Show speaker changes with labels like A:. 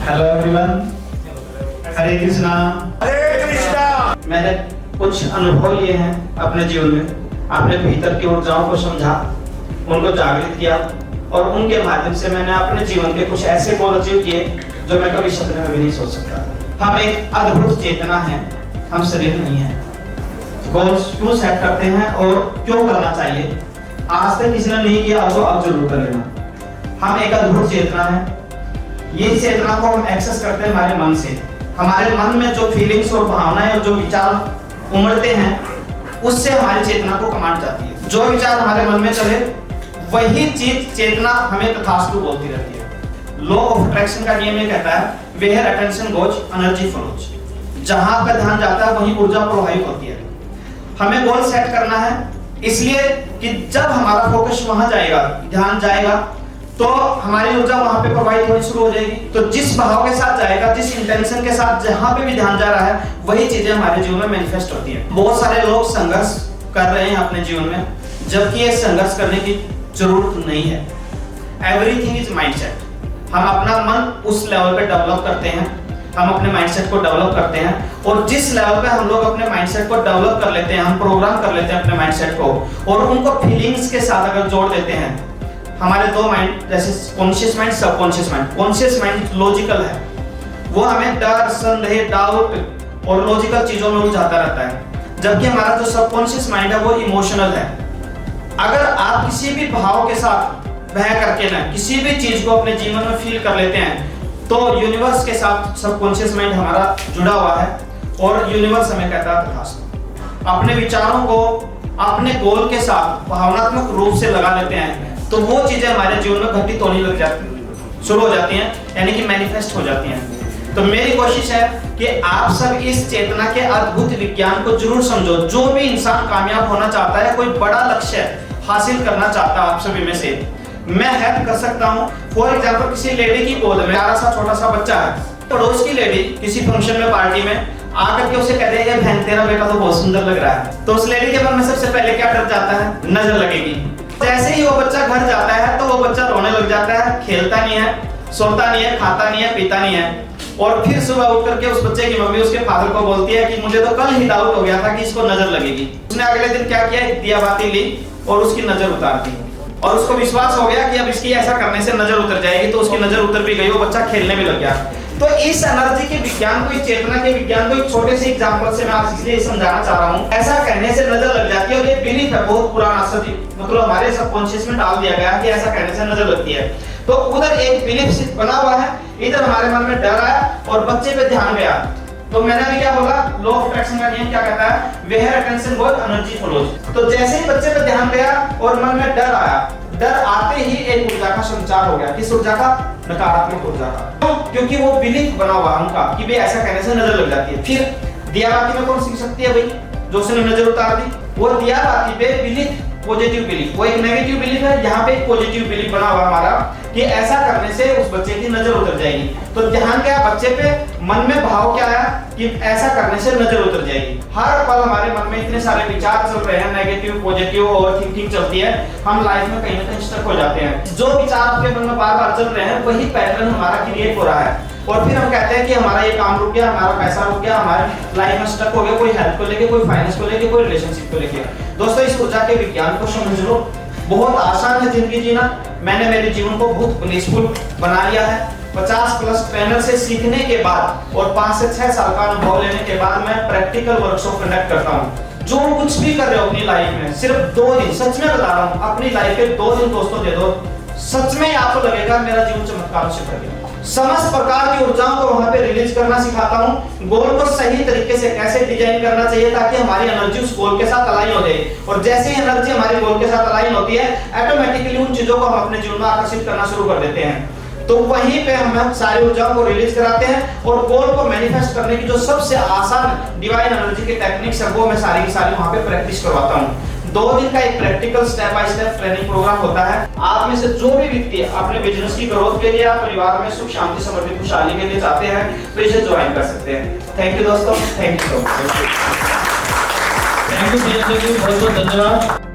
A: Hello everyone, हरे कृष्णा।
B: हरे कृष्णा।
A: मैंने कुछ अनुभव लिए हैं अपने जीवन में। आपने भीतर की ऊर्जाओं को समझा, उनको जागृत किया और उनके माध्यम से मैंने अपने जीवन के कुछ ऐसे गोल अचीव किए जो मैं कभी सपने में भी नहीं सोच सकता। हम एक अद्भुत चेतना है, हम शरीर नहीं है। गोल्स क्यों सेट करते हैं और क्यों करना चाहिए, आज तक किसी ने नहीं किया तो अब जरूर कर लेना। हम एक अद्भुत चेतना है। ये चेतना को हम एक्सेस करते हैं हमारे मन से। हमारे मन में जो फीलिंग्स और भावनाएं और जो विचार उमड़ते हैं उससे हमारी चेतना को कमांड जाती है। जो विचार हमारे मन में चले वही चीज चेतना हमें तथास्तु बोलती रहती है। लॉ ऑफ अट्रैक्शन का नियम ये कहता है, where attention goes energy flows. जहां आपका ध्यान जाता है वहीं ऊर्जा प्रवाहित होती है। हमें गोल सेट करना है इसलिए कि जब हमारा फोकस वहां जाएगा, ध्यान जाएगा, तो हमारी ऊर्जा वहां पे प्रवाहित होनी शुरू हो जाएगी। तो जिस भाव के साथ जाएगा, जिस इंटेंशन के साथ जहां पे भी ध्यान जा रहा है, वही चीजें हमारे जीवन में मैनिफेस्ट होती हैं। बहुत सारे लोग संघर्ष कर रहे हैं अपने जीवन में, जबकि ये संघर्ष करने की जरूरत नहीं है। Everything is mindset. हम अपना मन उस लेवल पे डेवलप करते हैं, हम अपने माइंडसेट को डेवलप करते हैं और जिस लेवल पे हम लोग अपने माइंडसेट को डेवलप कर लेते हैं, हम प्रोग्राम कर लेते हैं अपने माइंडसेट को और उनको फीलिंग्स के साथ अगर जोड़ देते हैं। हमारे दो माइंड, जैसे conscious mind, subconscious mind. Conscious mind logical है, वो हमें डर, संदेह, डाउट और लॉजिकल चीजों में उलझाता रहता है, जबकि हमारा जो सबकॉन्शियस माइंड है वो इमोशनल है। अगर आप किसी भी भाव के साथ बह करके ना किसी भी चीज को अपने जीवन में फील कर लेते हैं तो यूनिवर्स के साथ सबकॉन्शियस माइंड हमारा जुड़ा हुआ है और यूनिवर्स हमें कहता है तथास्तु। अपने विचारों को अपने गोल के साथ भावनात्मक रूप से लगा लेते हैं तो वो चीजें हमारे जीवन में घटित होने लग जाती शुरू हो जाती हैं, यानी कि मैनिफेस्ट हो जाती हैं। तो मेरी कोशिश है कि आप सब इस चेतना के अद्भुत विज्ञान को जरूर समझो। जो भी इंसान कामयाब होना चाहता है, कोई बड़ा लक्ष्य हासिल करना चाहता है, आप सभी में से मैं हेल्प कर सकता हूँ। फॉर एग्जाम्पल, किसी लेडी की गोद में 11 सा छोटा सा बच्चा है, पड़ोस की लेडी किसी फंक्शन में, पार्टी में आकर के उसे कहते हैं बहन तेरा बेटा तो बहुत सुंदर लग रहा है, तो उस लेडी के मन में सबसे पहले क्या डर जाता है? नजर लगेगी। जैसे ही वो बच्चा घर जाता है तो वो बच्चा रोने लग जाता है, खेलता नहीं है, सोता नहीं है, खाता नहीं है, पीता नहीं है। और फिर सुबह उठ करके उस बच्चे की मम्मी उसके फादर को बोलती है कि मुझे तो कल ही डाउट हो गया था कि इसको नजर लगेगी। उसने अगले दिन क्या किया, दिया बाती ली और उसकी नजर उतार दी और उसको विश्वास हो गया कि अब इसकी ऐसा करने से नजर उतर जाएगी, तो उसकी नजर उतर भी गई, वो बच्चा खेलने भी लग गया। तो इस एनर्जी के विज्ञान को, इस चेतना के विज्ञान को एक छोटे से एग्जांपल से मैं आपसे इसलिए समझाना चाह रहा हूँ। ऐसा करने से नजर लग जाती है और ये बिलीफ है बहुत पुराना, सदी मतलब हमारे सबकॉन्शियस में डाल दिया गया कि ऐसा करने से नजर लगती है। तो उधर एक बिलीफ बना हुआ है, इधर हमारे मन में डर आया और बच्चे पे ध्यान गया। तो मैंने अभी क्या बोला, लॉ ऑफ अट्रैक्शन का नियम क्या कहता है, where attention goes energy flows. तो जैसे ही बच्चे पे ध्यान गया और मन में डर आया, डर आते ही एक ऊर्जा का संचार हो गया। किस ऊर्जा का? नकारात्मक ऊर्जा का। क्योंकि वो बिलीफ बना हुआ उनका कि भाई ऐसा कहने से नजर लग जाती है। फिर दिया बाती में कौन सीख सकती है भाई, जो उसने नजर उतार दी, वो दिया बाती पे बिलीफ, पॉजिटिव बिलीफ। वो एक नेगेटिव बिलीफ है, यहाँ पे एक पॉजिटिव बिलीफ बना हुआ हमारा कि ऐसा करने से उस बच्चे की नजर उतर जाएगी। तो ध्यान क्या, बच्चे पे मन में भाव क्या आया कि ऐसा करने से नजर उतर जाएगी। हर पल हमारे मन में इतने सारे विचार चल रहे हैं, नेगेटिव, पॉजिटिव, ओवर थिंकिंग चलती है, हम लाइफ में कहीं ना कहीं स्टक हो जाते हैं। जो विचार आपके मन में बार बार चल रहे हैं वही पैटर्न हमारा क्रिएट हो रहा है और फिर हम कहते हैं कि हमारा ये काम रुक गया, हमारा पैसा रुक गया, हमारे लाइफ में स्टक हो गया, कोई हेल्थ को लेके, कोई फाइनेंस को लेके, कोई रिलेशनशिप को लेके। दोस्तों, इस ऊर्जा के विज्ञान को समझ लो, बहुत आसान है जिंदगी जीना। मैंने मेरे जीवन को बहुत ब्लेसफुल बना लिया है। 50+ ट्रेनर से सीखने के बाद और 5 से 6 साल का अनुभव लेने के बाद मैं प्रैक्टिकल वर्कशॉप कंडक्ट करता हूँ। जो कुछ भी कर रहे हो अपनी लाइफ में, सिर्फ 2 दिन, सच में बता रहा हूँ, अपनी लाइफ के 2 दिन दोस्तों दे दो, सच में आपको लगेगा मेरा जीवन चमत्कारों से भर गया। समस्त प्रकार की ऊर्जाओं को वहां पे रिलीज करना सिखाता हूं। गोल को सही तरीके से कैसे डिजाइन करना चाहिए ताकि हमारी एनर्जी उस गोल के साथ अलाइन हो जाए, और जैसे ही एनर्जी हमारे गोल के साथ अलाइन होती है, ऑटोमेटिकली उन चीजों को हम अपने जीवन में आकर्षित करना शुरू कर देते हैं। तो वहीं पे हम सारी ऊर्जाओं को रिलीज कराते हैं और गोल को मैनिफेस्ट करने की जो सबसे आसान डिवाइन एनर्जी की टेक्निक्स है वो मैं सारी की सारी वहां पे प्रैक्टिस करवाता हूं। 2 दिन का एक practical step by step training programme होता है। आप में से जो भी व्यक्ति अपने बिजनेस की ग्रोथ के लिए या परिवार में सुख शांति समृद्धि खुशहाली के लिए चाहते हैं तो इसे ज्वाइन कर सकते हैं। थैंक यू दोस्तों, thank you so much.
C: Thank you, बहुत बहुत धन्यवाद।